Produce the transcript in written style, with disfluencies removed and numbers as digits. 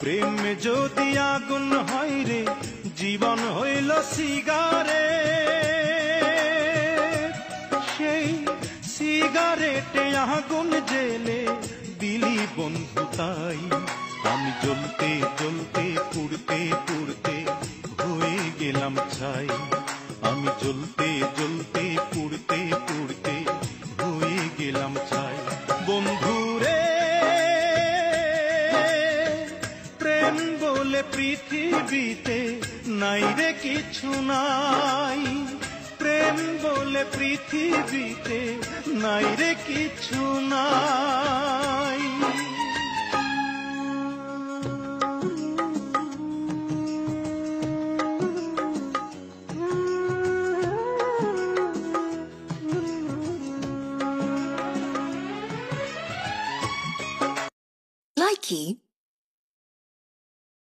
প্রেম যদি আগুন হয় রে জীবন হইল সিগারে, সেই সিগারেটে আগুন জেলে দিলি বন্ধু তাই। আমি জ্বলতে জ্বলতে পুড়তে পুড়তে হয়ে গেলাম ছাই। আমি জ্বলতে জ্বলতে পুড়তে পুড়তে হয়ে গেলাম ছাই। বন্ধুরে প্রেম বলে পৃথিবীতে নাই রে কিছু নাই। প্রেম বলে পৃথিবীতে নাই রে কিছু নাই। Likey